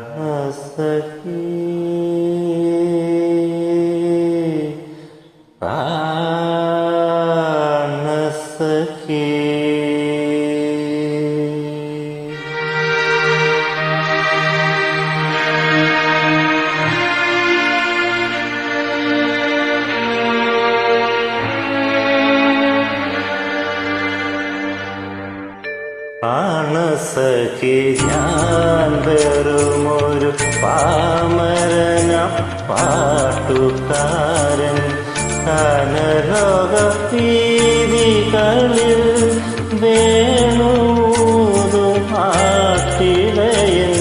പ്രാണസഖി പ്രാണസഖി പ്രാണസഖി ഞാൻ വെറുമൊരു പാമരന പാട്ടുകാരൻ കനലോക വീതികളിൽ വേണൂതും പാട്ടിടയൻ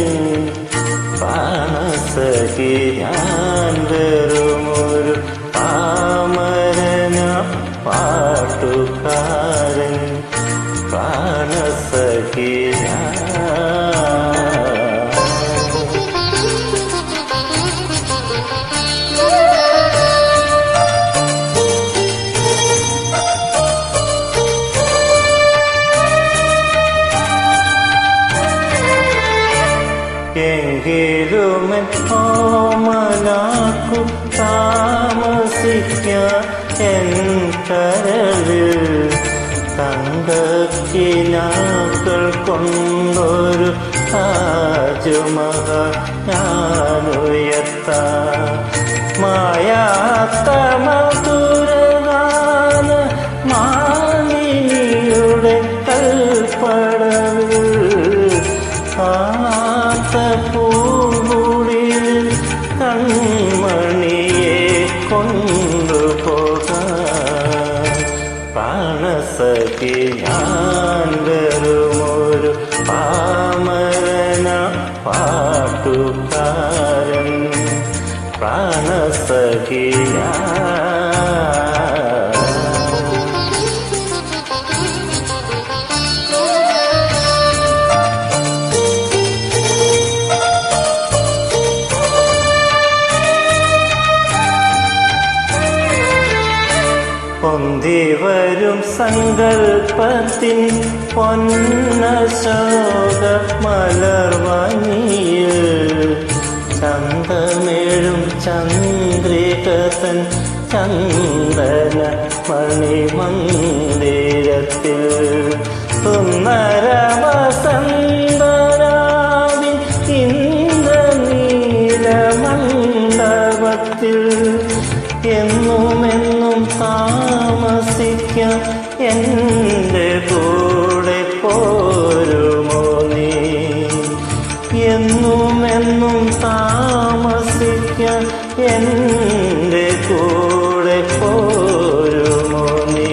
പ്രാണസഖി ഞാൻ വെറുമൊരു പാമരന പാട്ടുകാരൻ പ്രാണസഖി എങ്കിലുമൻ ഓമനാക്കു താമസിക്കാൻ എൻ കരളിൽ തങ്കക്കിനാക്കൾ കൊണ്ടൊരു താജ്മഹൽ ഞാനുയർത്താം മായാത്ത മധുരഗാന മാലിനിയുടെ കൽപ്പടവിൽ കാത്ത പൂങ്കുളിൽ കൺമണിയെ കൊണ്ടുപോകാം പ്രാണസഖി ഞാൻ വെറുമൊരു പാമരന പാട്ടുകാരൻ പ്രാണസഖി പൊന്തിവരും സങ്കൽപ്പത്തിൻ പൊന്നശോക മലർവനിയിൽ ചന്തമേഴും ചന്ദ്രികതൻ ചന്ദന മണിമന്ദിരത്തിൽ സുന്ദരവസന്തരാവിൻ ഇന്ദ്രനീലമണ്ഡപത്തിൽ എന്നുമെന്നും താമസിക്കാൻ എൻ്റെ കൂടെ പോരുമോ നീ എന്നുമെന്നും താമസിക്കാൻ എൻ്റെ കൂടെ പോരുമോ നീ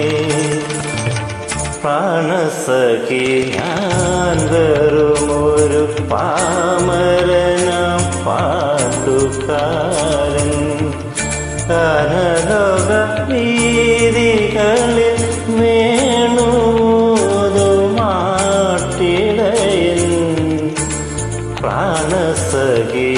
പ്രാണസഖി ഞാൻ വെറുമൊരു പാമരന പാട്ടുകാരൻ കനലോക വീതികളിൽ വേണൂതുമാട്ടിടയൻ പ്രാണസഖി